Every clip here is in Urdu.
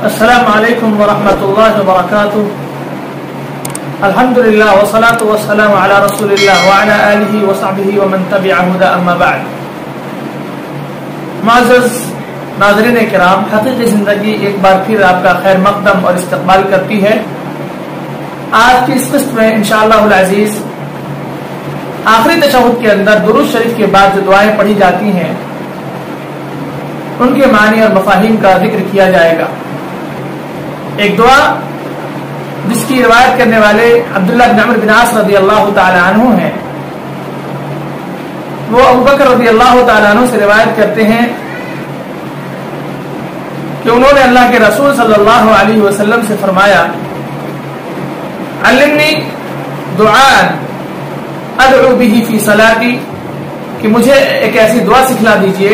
السلام علیکم ورحمۃ اللہ وبرکاتہ. الحمدللہ والصلاۃ والسلام علی رسول اللہ وعلی آلہ وصحبہ ومن تبع ہدی اما بعد. معزز ناظرین کرام، حقیقی زندگی ایک بار پھر آپ کا خیر مقدم اور استقبال کرتی ہے. آج کی اس قسط میں انشاءاللہ العزیز آخری تشہد کے اندر درود شریف کے بعد جو دعائیں پڑھی جاتی ہیں ان کے معنی اور مفاہیم کا ذکر کیا جائے گا. ایک دعا جس کی روایت کرنے والے عبداللہ بن عمرو بن عاص رضی اللہ تعالی عنہ ہیں، وہ ابوبکر رضی اللہ تعالی عنہ سے روایت کرتے ہیں کہ انہوں نے اللہ کے رسول صلی اللہ علیہ وسلم سے فرمایا، علمنی دعاء ادعو به فی صلاتی، کہ مجھے ایک ایسی دعا سکھلا دیجئے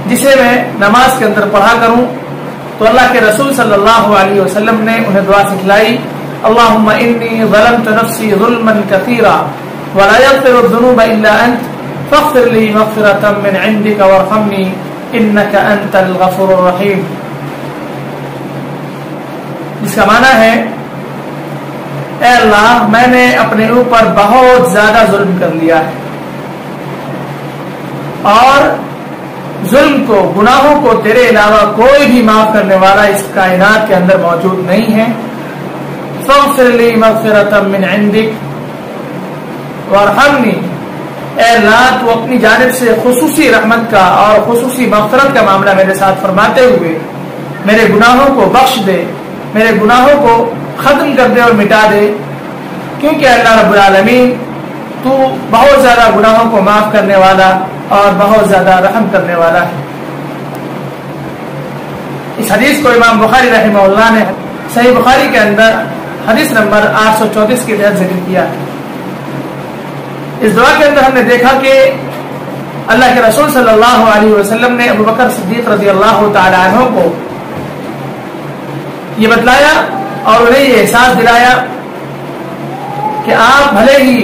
جسے میں نماز کے اندر پڑھا کروں. تو اللہ کے رسول صلی اللہ علیہ وسلم نے انہیں دعا سکھلائی، اللہم انی ظلمت نفسی ظلما کثیرا ولا یغفر الذنوب الا انت فاغفر لی مغفرۃ من عندک وارحمنی انک انت الغفور الرحیم. جس کا معنی ہے، اے اللہ، میں نے اپنے اوپر بہت زیادہ ظلم کر لیا ہے اور ظلم کو، گناہوں کو تیرے علاوہ کوئی بھی معاف کرنے والا اس کائنات کے اندر موجود نہیں ہے. فاغفر لی مغفرۃ من عندک وارحمنی، اے اللہ تو اپنی جانب سے خصوصی رحمت کا اور خصوصی مغفرت کا معاملہ میرے ساتھ فرماتے ہوئے میرے گناہوں کو بخش دے، میرے گناہوں کو ختم کر دے اور مٹا دے، کیونکہ اللہ رب العالمین تو بہت زیادہ گناہوں کو معاف کرنے والا اور بہت زیادہ رحم کرنے والا ہے. اس حدیث کو امام بخاری رحمہ اللہ نے صحیح بخاری کے اندر حدیث نمبر 834 کے تحت ذکر کیا ہے. اس دعا کے اندر ہم نے دیکھا کہ اللہ کے رسول صلی اللہ علیہ وسلم نے ابوبکر صدیق رضی اللہ تعالی عنہ کو یہ بتلایا اور انہیں یہ احساس دلایا کہ آپ بھلے ہی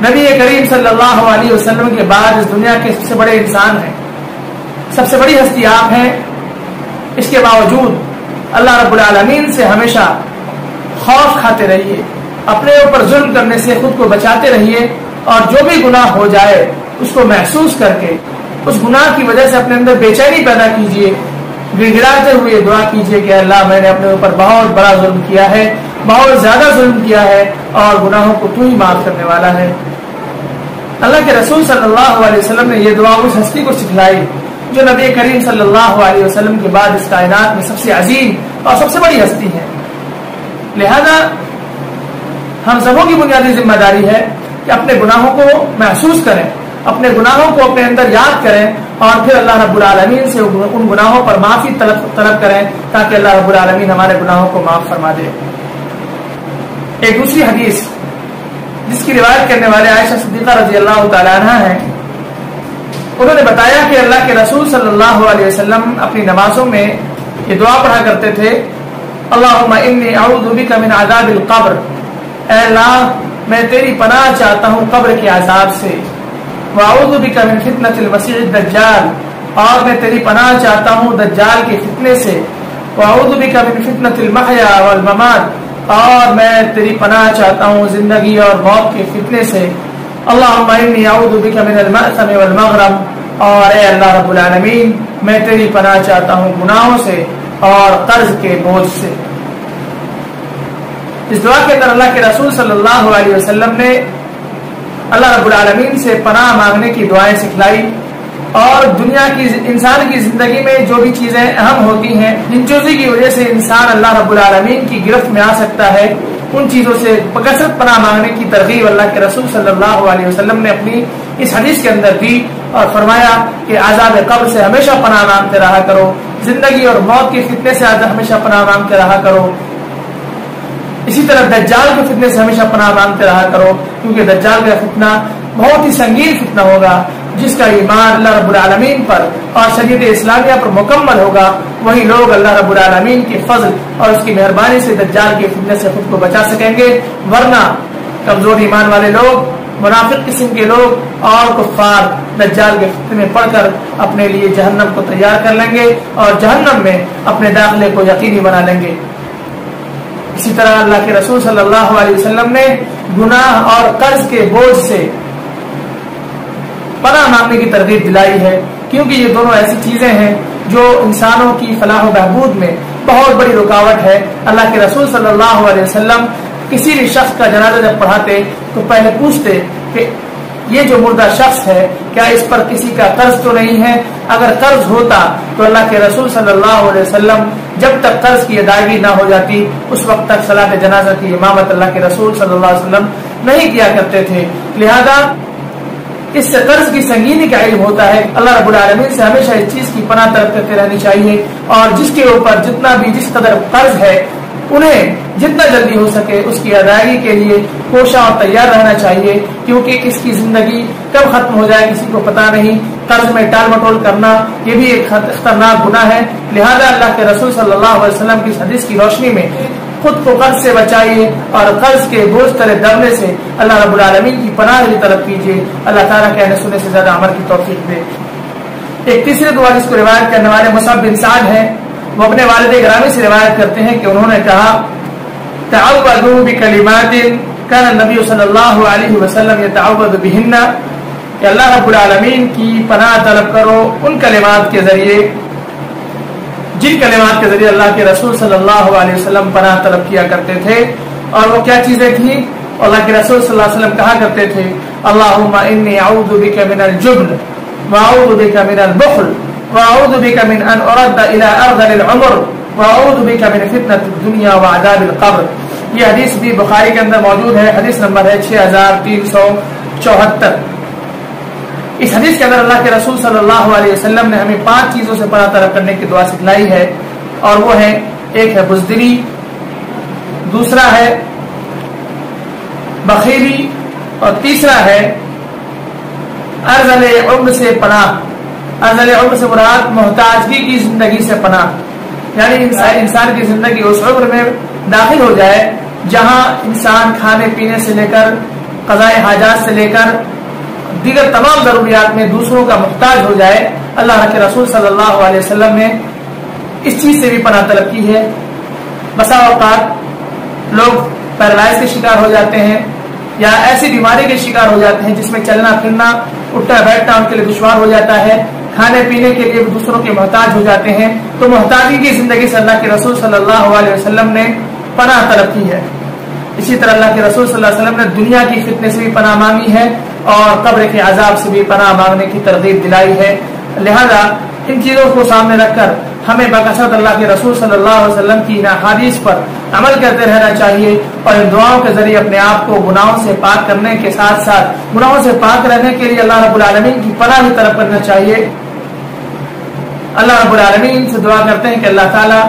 نبی کریم صلی اللہ علیہ وسلم کے بعد اس دنیا کے سب سے بڑے انسان ہیں، سب سے بڑی ہستی آپ ہیں، اس کے باوجود اللہ رب العالمین سے ہمیشہ خوف کھاتے رہیے، اپنے اوپر ظلم کرنے سے خود کو بچاتے رہیے، اور جو بھی گناہ ہو جائے اس کو محسوس کر کے اس گناہ کی وجہ سے اپنے اندر بے چینی پیدا کیجیے، گڑ گڑاتے ہوئے دعا کیجیے کہ اللہ، میں نے اپنے اوپر بہت بڑا ظلم کیا ہے، بہت زیادہ ظلم کیا ہے، اور گناہوں کو تو ہی معاف کرنے والا ہے. اللہ کے رسول صلی اللہ علیہ وسلم نے یہ دعا اس ہستی کو سکھلائی جو نبی کریم صلی اللہ علیہ وسلم کے بعد اس کائنات میں سب سے عظیم اور سب سے بڑی ہستی ہے. لہذا ہم سبوں کی بنیادی ذمہ داری ہے کہ اپنے گناہوں کو محسوس کریں، اپنے گناہوں کو اپنے اندر یاد کریں، اور پھر اللہ رب العالمین سے ان گناہوں پر معافی طلب کریں تاکہ اللہ رب العالمین ہمارے گناہوں کو معاف فرما دے. ایک دوسری حدیث جس کی روایت کرنے والے عائشہ صدیقہ رضی اللہ تعالی عنہ ہیں، انہوں نے بتایا کہ اللہ کے رسول صلی اللہ علیہ وسلم اپنی نمازوں میں یہ دعا پڑھا کرتے تھے، اللہم انی اعوذ بک من عذاب القبر، اے اللہ میں تیری پناہ چاہتا ہوں قبر کے عذاب سے، واعوذ بک من فتنۃ المسیح الدجال، اور میں تیری پناہ چاہتا ہوں دجال کے فتنے سے، واعوذ بک من فتنۃ المحیا والممات، اور میں تیری پناہ چاہتا ہوں زندگی اور موت کے فتنے سے، اللہم انی اعوذ بک من المأثم والمغرم، اور اے اللہ رب العالمین میں تیری پناہ چاہتا ہوں گناہوں سے اور قرض کے بوجھ سے. اس دعا کے اندر اللہ کے رسول صلی اللہ علیہ وسلم نے اللہ رب العالمین سے پناہ مانگنے کی دعائیں سکھلائی، اور دنیا کی انسان کی زندگی میں جو بھی چیزیں اہم ہوتی ہیں جن چیزوں کی وجہ سے انسان اللہ رب العالمین کی گرفت میں آ سکتا ہے، ان چیزوں سے بکثرت پناہ مانگنے کی ترغیب اللہ کے رسول صلی اللہ علیہ وسلم نے اپنی اس حدیث کے اندر دی، اور فرمایا کہ عذاب قبر سے ہمیشہ پناہ مانگتے رہا کرو، زندگی اور موت کے فتنے سے ہمیشہ پناہ مانگتے رہا کرو، اسی طرح دجال کے فتنے سے ہمیشہ پناہ مانگتے رہا کرو، کیونکہ دجال کا فتنہ بہت ہی سنگین فتنہ ہوگا. جس کا ایمان اللہ رب العالمین پر اور شریعت اسلامیہ پر مکمل ہوگا، وہی لوگ اللہ رب العالمین کے فضل اور اس کی مہربانی سے دجال کے فتنے سے خود کو بچا سکیں گے، ورنہ کمزور ایمان والے لوگ منافق قسم کے لوگ اور کفار دجال کے فتنے میں پڑھ کر اپنے لیے جہنم کو تیار کر لیں گے اور جہنم میں اپنے داخلے کو یقینی بنا لیں گے۔ اسی طرح اللہ کے رسول صلی اللہ علیہ وسلم نے گناہ اور قرض کے بوجھ سے پناہ مانگنے کی ترغیب دلائی ہے، کیونکہ یہ دونوں ایسی چیزیں ہیں جو انسانوں کی فلاح و بہبود میں بہت بڑی رکاوٹ ہے۔ اللہ کے رسول صلی اللہ علیہ وسلم کسی بھی شخص کا جنازہ جب پڑھاتے تو پہلے پوچھتے کہ یہ جو مردہ شخص ہے کیا اس پر کسی کا قرض تو نہیں ہے؟ اگر قرض ہوتا تو اللہ کے رسول صلی اللہ علیہ وسلم جب تک قرض کی ادائیگی نہ ہو جاتی اس وقت تک صلاۃ جنازہ کی امامت اللہ کے رسول صلی اللہ علیہ وسلم نہیں کیا کرتے تھے۔ لہذا اس سے قرض کی سنگینی کا علم ہوتا ہے۔ اللہ رب العالمین سے ہمیشہ اس چیز کی پناہ طلب کرتے رہنی چاہیے، اور جس کے اوپر جتنا بھی جس قدر قرض ہے انہیں جتنا جلدی ہو سکے اس کی ادائیگی کے لیے کوشاں اور تیار رہنا چاہیے، کیونکہ اس کی زندگی کب ختم ہو جائے کسی کو پتہ نہیں۔ قرض میں ٹال مٹول کرنا یہ بھی ایک خطرناک گناہ ہے۔ لہذا اللہ کے رسول صلی اللہ علیہ وسلم کی حدیث کی روشنی میں خود کو قرض سے بچائیے اور قرض کے بوجھ تلے دبنے سے اللہ رب العالمین کی پناہ بھی طلب کیجیے۔ اللہ تعالیٰ کہنے سننے سے زیادہ عمل کی توفیق دے۔ ایک تیسرے دعا جس کو روایت کرنے والے مصعب بن سعد ہیں، وہ اپنے والد گرامی سے روایت کرتے ہیں کہ انہوں نے کہا تعوذوا بکلمات کان النبی صلی اللہ علیہ وسلم یتعوذ بہن، کہ اللہ رب العالمین کی پناہ طلب کرو ان کلمات کے ذریعے جن کلمات کے ذریعے اللہ کے رسول صلی اللہ علیہ وسلم پناہ طلب کیا کرتے تھے۔ اور وہ کیا چیزیں تھیں؟ اللہ کے رسول صلی اللہ علیہ وسلم کہا کرتے تھے اللہم انی اعوذ بک من الجبن واعوذ بک من البخل واعوذ بک من ان ارد الى ارذل العمر واعوذ بک من فتنة الدنیا وعذاب القبر۔ یہ حدیث بھی بخاری کے اندر موجود ہے، حدیث نمبر ہے 6374۔ اس حدیث کے اندر اللہ کے رسول صلی اللہ علیہ وسلم نے ہمیں 5 چیزوں سے پناہ طلب کرنے کی دعا سکھلائی ہے، اور وہ ہے، ایک ہے بزدلی، دوسرا ہے بخیلی، اور تیسرا ہے ارذل عمر سے پناہ۔ ارذل عمر سے مراد محتاجگی کی زندگی سے پناہ، یعنی انسان کی زندگی اس عمر میں داخل ہو جائے جہاں انسان کھانے پینے سے لے کر قضاء حاجات سے لے کر دیگر تمام ضروریات میں دوسروں کا محتاج ہو جائے۔ اللہ کے رسول صلی اللہ علیہ وسلم نے اس چیز سے بھی پناہ طلب کی ہے۔ بسا اوقات لوگ پیرالائز کے شکار ہو جاتے ہیں یا ایسی بیماری کے شکار ہو جاتے ہیں جس میں چلنا پھرنا اٹھنا بیٹھنا ان کے لیے دشوار ہو جاتا ہے، کھانے پینے کے لیے دوسروں کے محتاج ہو جاتے ہیں، تو محتاجی کی زندگی سے اللہ کے رسول صلی اللہ علیہ وسلم نے پناہ طلب کی ہے۔ اسی طرح اللہ کے رسول صلی اللہ علیہ وسلم نے دنیا کی فتنے سے بھی پناہ مانگی ہے اور قبر کے عذاب سے بھی پناہ مانگنے کی ترغیب دلائی ہے۔ لہذا ان چیزوں کو سامنے رکھ کر ہمیں بکثرت اللہ کے رسول صلی اللہ علیہ وسلم کی ان احادیث پر عمل کرتے رہنا چاہیے، اور ان دعاؤں کے ذریعے اپنے آپ کو گناہوں سے پاک کرنے کے ساتھ ساتھ گناہوں سے پاک رہنے کے لیے اللہ رب العالمین کی پناہ بھی طلب کرنا چاہیے۔ اللہ رب العالمین سے دعا کرتے ہیں کہ اللہ تعالیٰ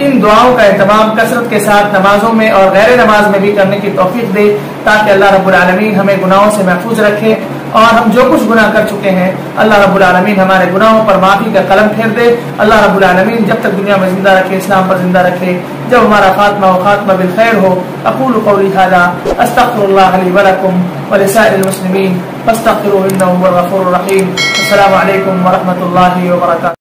ان دعاؤں کا اہتمام کثرت کے ساتھ نمازوں میں اور غیر نماز میں بھی کرنے کی توفیق دے، تاکہ اللہ رب العالمین ہمیں گناہوں سے محفوظ رکھے، اور ہم جو کچھ گناہ کر چکے ہیں اللہ رب العالمین ہمارے گناہوں پر معافی کا قلم پھیر دے۔ اللہ رب العالمین جب تک دنیا میں زندہ رکھے اسلام پر زندہ رکھے، جب ہمارا خاتمہ و خاتمہ بالخیر ہو۔ اقول قولی ھذا استغفر اللہ لی ولکم ولسائر المسلمین فاستغفروہ انہ هو الغفور الرحیم۔ السلام علیکم ورحمۃ اللہ وبرکاتہ۔